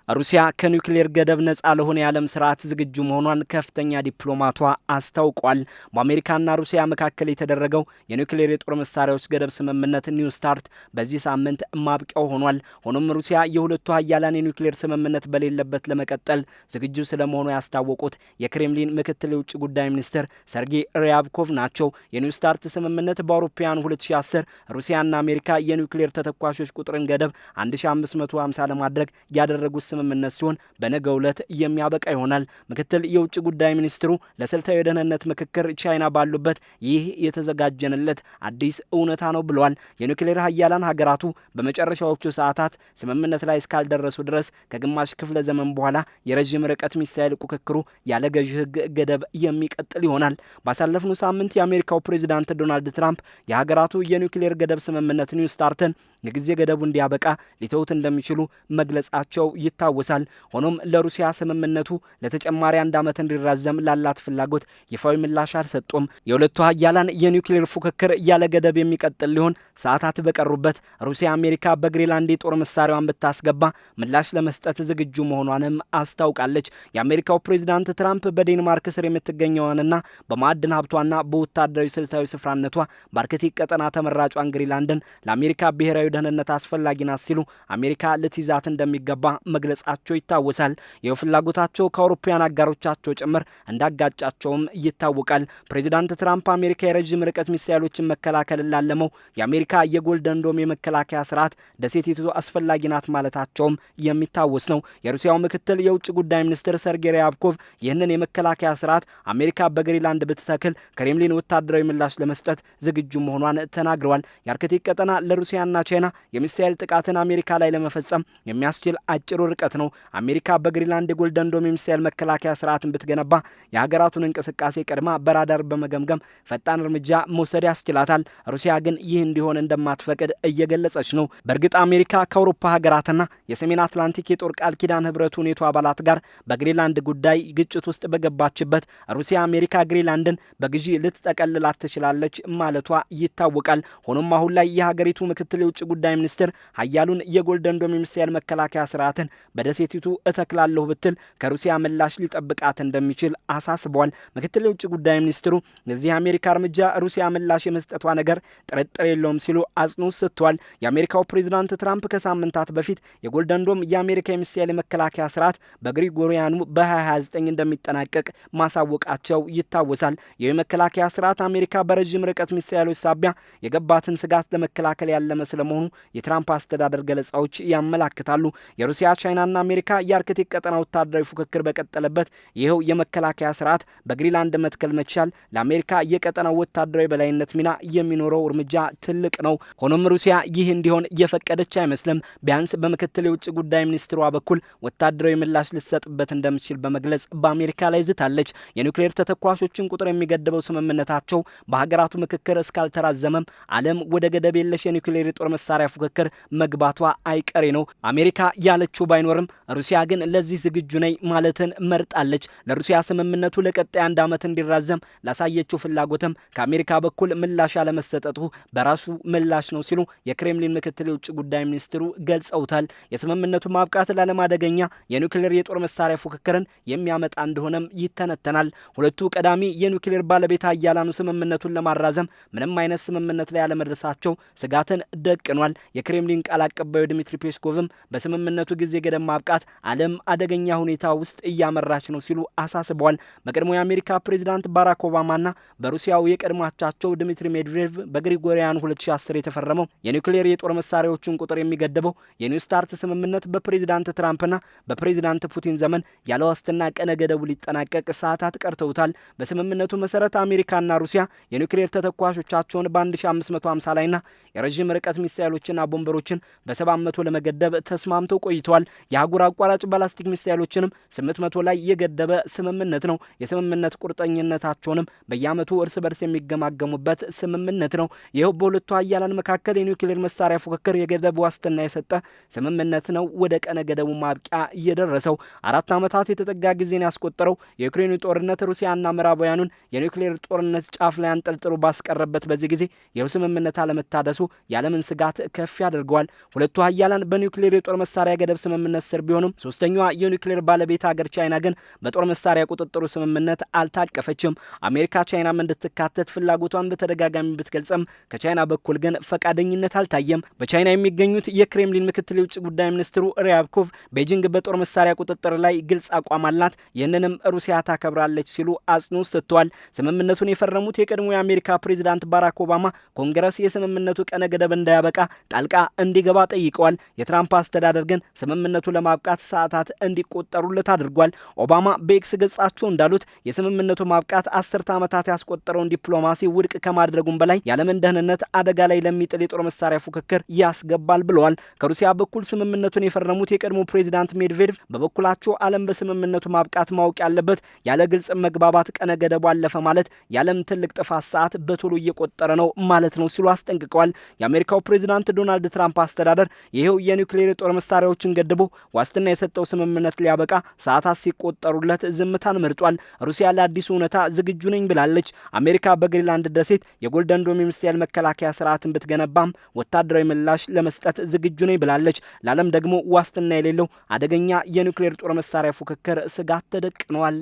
ሩሲያ ከኒውክሌር ገደብ ነጻ ለሆነ የዓለም ስርዓት ዝግጁ መሆኗን ከፍተኛ ዲፕሎማቷ አስታውቋል። በአሜሪካና ሩሲያ መካከል የተደረገው የኒውክሌር የጦር መሳሪያዎች ገደብ ስምምነት ኒው ስታርት በዚህ ሳምንት ማብቂያው ሆኗል። ሆኖም ሩሲያ የሁለቱ ሀያላን የኒውክሌር ስምምነት በሌለበት ለመቀጠል ዝግጁ ስለመሆኑ ያስታወቁት የክሬምሊን ምክትል የውጭ ጉዳይ ሚኒስትር ሰርጌይ ሪያብኮቭ ናቸው። የኒው ስታርት ስምምነት በአውሮፓውያኑ 2010 ሩሲያና አሜሪካ የኒውክሌር ተተኳሾች ቁጥርን ገደብ 1550 ለማድረግ ያደረጉት ስምምነት ሲሆን በነገው ዕለት የሚያበቃ ይሆናል። ምክትል የውጭ ጉዳይ ሚኒስትሩ ለስልታዊ የደህንነት ምክክር ቻይና ባሉበት ይህ የተዘጋጀንለት አዲስ እውነታ ነው ብለዋል። የኒውክሌር ሀያላን ሀገራቱ በመጨረሻዎቹ ሰዓታት ስምምነት ላይ እስካልደረሱ ድረስ ከግማሽ ክፍለ ዘመን በኋላ የረዥም ርቀት ሚሳኤል ፉክክሩ ያለ ገዥ ሕግ ገደብ የሚቀጥል ይሆናል። ባሳለፍነው ሳምንት የአሜሪካው ፕሬዚዳንት ዶናልድ ትራምፕ የሀገራቱ የኒውክሌር ገደብ ስምምነት ኒው ስታርትን የጊዜ ገደቡ እንዲያበቃ ሊተውት እንደሚችሉ መግለጻቸው ይታወሳል። ሆኖም ለሩሲያ ስምምነቱ ለተጨማሪ 1 ዓመት እንዲራዘም ላላት ፍላጎት ይፋዊ ምላሽ አልሰጡም። የሁለቱ ሀያላን የኒውክሌር ፉክክር ያለ ገደብ የሚቀጥል ሊሆን ሰዓታት በቀሩበት ሩሲያ አሜሪካ በግሪንላንድ የጦር መሳሪያዋን ብታስገባ ምላሽ ለመስጠት ዝግጁ መሆኗንም አስታውቃለች። የአሜሪካው ፕሬዚዳንት ትራምፕ በዴንማርክ ስር የምትገኘዋንና በማዕድን ሀብቷና በወታደራዊ ስልታዊ ስፍራነቷ በአርክቲክ ቀጠና ተመራጯን ግሪንላንድን ለአሜሪካ ብሔራዊ ደህንነት አስፈላጊ ናት ሲሉ አሜሪካ ልትይዛት እንደሚገባ መግለጻቸው ይታወሳል። ይህ ፍላጎታቸው ከአውሮፓውያን አጋሮቻቸው ጭምር እንዳጋጫቸውም ይታወቃል። ፕሬዚዳንት ትራምፕ አሜሪካ የረዥም ርቀት ሚሳኤሎችን መከላከል ላለመው የአሜሪካ የጎልደን ዶም የመከላከያ ስርዓት ደሴቲቱ አስፈላጊ ናት ማለታቸውም የሚታወስ ነው። የሩሲያው ምክትል የውጭ ጉዳይ ሚኒስትር ሰርጌይ ሪያብኮቭ ይህንን የመከላከያ ስርዓት አሜሪካ በግሪንላንድ ብትተክል ክሬምሊን ወታደራዊ ምላሽ ለመስጠት ዝግጁ መሆኗን ተናግረዋል። የአርክቲክ ቀጠና ለሩሲያና ቻይና የሚሳኤል ጥቃትን አሜሪካ ላይ ለመፈጸም የሚያስችል አጭሩ ርቀት ነው። አሜሪካ በግሪንላንድ የጎልደን ዶም የሚሳኤል መከላከያ ስርዓትን ብትገነባ የሀገራቱን እንቅስቃሴ ቀድማ በራዳር በመገምገም ፈጣን እርምጃ መውሰድ ያስችላታል። ሩሲያ ግን ይህ እንዲሆን እንደማትፈቅድ እየገለጸች ነው። በእርግጥ አሜሪካ ከአውሮፓ ሀገራትና የሰሜን አትላንቲክ የጦር ቃል ኪዳን ህብረቱ ኔቶ አባላት ጋር በግሪንላንድ ጉዳይ ግጭት ውስጥ በገባችበት ሩሲያ አሜሪካ ግሪንላንድን በግዢ ልትጠቀልላት ትችላለች ማለቷ ይታወቃል። ሆኖም አሁን ላይ የሀገሪቱ ምክትል የውጭ ጉዳይ ሚኒስትር ሀያሉን የጎልደን ዶም የሚሳኤል መከላከያ ስርዓትን በደሴቲቱ እተክላለሁ ብትል ከሩሲያ ምላሽ ሊጠብቃት እንደሚችል አሳስበዋል። ምክትል የውጭ ጉዳይ ሚኒስትሩ የዚህ የአሜሪካ እርምጃ ሩሲያ ምላሽ የመስጠቷ ነገር ጥርጥር የለውም ሲሉ አጽንኦት ሰጥተዋል። የአሜሪካው ፕሬዚዳንት ትራምፕ ከሳምንታት በፊት የጎልደን ዶም የአሜሪካ የሚሳኤል መከላከያ ስርዓት በግሪጎሪያኑ በ2029 እንደሚጠናቀቅ ማሳወቃቸው ይታወሳል። ይህ መከላከያ ስርዓት አሜሪካ በረዥም ርቀት ሚሳኤሎች ሳቢያ የገባትን ስጋት ለመከላከል ያለመ ስለመሆኑ የትራምፕ አስተዳደር ገለጻዎች ያመላክታሉ። የሩሲያ ቻይናና አሜሪካ የአርክቲክ ቀጠና ወታደራዊ ፉክክር በቀጠለበት ይኸው የመከላከያ ስርዓት በግሪንላንድ መትከል መቻል ለአሜሪካ የቀጠናው ወታደራዊ በላይነት ሚና የሚኖረው እርምጃ ትልቅ ነው። ሆኖም ሩሲያ ይህ እንዲሆን እየፈቀደች አይመስልም። ቢያንስ በምክትል የውጭ ጉዳይ ሚኒስትሯ በኩል ወታደራዊ ምላሽ ልትሰጥበት እንደምትችል በመግለጽ በአሜሪካ ላይ ዝታለች። የኒውክሌር ተተኳሾችን ቁጥር የሚገድበው ስምምነታቸው በሀገራቱ ምክክር እስካልተራዘመም ዓለም ወደ ገደብ የለሽ የኒውክሌር የጦር መሳሪያ ፉክክር መግባቷ አይቀሬ ነው። አሜሪካ ያለችው ባይኖርም ሩሲያ ግን ለዚህ ዝግጁ ነኝ ማለትን መርጣለች። ለሩሲያ ስምምነቱ ለቀጣይ 1 ዓመት እንዲራዘም ላሳየችው ፍላጎትም ከአሜሪካ በኩል ምላሽ አለመሰጠቱ በራሱ ምላሽ ነው ሲሉ የክሬምሊን ምክትል የውጭ ጉዳይ ሚኒስትሩ ገልጸውታል። የስምምነቱ ማብቃት ለዓለም አደገኛ የኒውክሌር የጦር መሳሪያ ፉክክርን የሚያመጣ እንደሆነም ይተነተናል። ሁለቱ ቀዳሚ የኒውክሌር ባለቤት ሀያላኑ ስምምነቱን ለማራዘም ምንም አይነት ስምምነት ላይ ያለመድረሳቸው ስጋትን ደቅኗል። የክሬምሊን ቃል አቀባዩ ዲሚትሪ ፔስኮቭም በስምምነቱ ጊዜ ገደብ ማብቃት ዓለም አደገኛ ሁኔታ ውስጥ እያመራች ነው ሲሉ አሳስበዋል። በቀድሞ የአሜሪካ ፕሬዚዳንት ባራክ ኦባማና በሩሲያው የቀድሞ አቻቸው ዲሚትሪ ሜድቬዴቭ በግሪጎሪያን 2010 የተፈረመው የኒውክሌር የጦር መሳሪያዎችን ቁጥር የሚገድበው የኒው ስታርት ስምምነት በፕሬዚዳንት ትራምፕና በፕሬዚዳንት ፑቲን ዘመን ያለ ዋስትና ቀነ ገደቡ ሊጠናቀቅ ሰዓታት ቀርተውታል። በስምምነቱ መሰረት አሜሪካና ሩሲያ የኒውክሌር ተተኳሾቻቸውን በ1550 ላይና የረዥም ርቀት ሚሳኤሎችና ቦምበሮችን በ700 ለመገደብ ተስማምተው ቆይተዋል። የአህጉር አቋራጭ ባላስቲክ ሚሳኤሎችንም 800 ላይ የገደበ ስምምነት ነው። የስምምነት ቁርጠኝነታቸውንም በየዓመቱ እርስ በርስ የሚገማገሙበት ስምምነት ነው። ይኸው በሁለቱ ሀያላን መካከል የኒውክሌር መሳሪያ ፉክክር የገደብ ዋስትና የሰጠ ስምምነት ነው ወደ ቀነ ገደቡ ማብቂያ እየደረሰው። 4 ዓመታት የተጠጋ ጊዜን ያስቆጠረው የዩክሬኑ ጦርነት ሩሲያና ምዕራባውያኑን የኒውክሌር ጦርነት ጫፍ ላይ አንጠልጥሎ ባስቀረበት በዚህ ጊዜ ይኸው ስምምነት አለመታደሱ የዓለምን ስጋት ስጋት ከፍ ያደርገዋል። ሁለቱ ሀያላን በኒውክሌር የጦር መሳሪያ ገደብ ስምምነት ስር ቢሆኑም ሶስተኛዋ የኒውክሌር ባለቤት ሀገር ቻይና ግን በጦር መሳሪያ ቁጥጥሩ ስምምነት አልታቀፈችም። አሜሪካ ቻይናም እንድትካተት ፍላጎቷን በተደጋጋሚ ብትገልጽም ከቻይና በኩል ግን ፈቃደኝነት አልታየም። በቻይና የሚገኙት የክሬምሊን ምክትል የውጭ ጉዳይ ሚኒስትሩ ሪያብኮቭ ቤጂንግ በጦር መሳሪያ ቁጥጥር ላይ ግልጽ አቋም አላት፣ ይህንንም ሩሲያ ታከብራለች ሲሉ አጽንኦት ሰጥተዋል። ስምምነቱን የፈረሙት የቀድሞ የአሜሪካ ፕሬዚዳንት ባራክ ኦባማ ኮንግረስ የስምምነቱ ቀነ ገደብ እንዳያበቃ ጣልቃ እንዲገባ ጠይቀዋል። የትራምፕ አስተዳደር ግን ስምምነቱ ለማብቃት ሰዓታት እንዲቆጠሩለት አድርጓል። ኦባማ በኤክስ ገጻቸው እንዳሉት የስምምነቱ ማብቃት 10 ዓመታት ያስቆጠረውን ዲፕሎማሲ ውድቅ ከማድረጉም በላይ የዓለምን ደህንነት አደጋ ላይ ለሚጥል የጦር መሳሪያ ፉክክር ያስገባል ብለዋል። ከሩሲያ በኩል ስምምነቱን የፈረሙት የቀድሞ ፕሬዚዳንት ሜድቬዴቭ በበኩላቸው ዓለም በስምምነቱ ማብቃት ማወቅ ያለበት ያለ ግልጽ መግባባት ቀነ ገደቡ አለፈ ማለት የዓለም ትልቅ ጥፋት ሰዓት በቶሎ እየቆጠረ ነው ማለት ነው ሲሉ አስጠንቅቀዋል። የአሜሪካው ፕሬዚዳንት ዶናልድ ትራምፕ አስተዳደር ይሄው የኒውክሌር የጦር መሳሪያዎችን ገድቦ ዋስትና የሰጠው ስምምነት ሊያበቃ ሰዓታት ሲቆጠሩለት ዝምታን መርጧል። ሩሲያ ለአዲሱ እውነታ ዝግጁ ነኝ ብላለች። አሜሪካ በግሪንላንድ ደሴት የጎልደን ዶም ሚሳይል መከላከያ ስርዓትን ብትገነባም ወታደራዊ ምላሽ ለመስጠት ዝግጁ ነኝ ብላለች። ለዓለም ደግሞ ዋስትና የሌለው አደገኛ የኒውክሌር ጦር መሳሪያ ፉክክር ስጋት ተደቅኗል።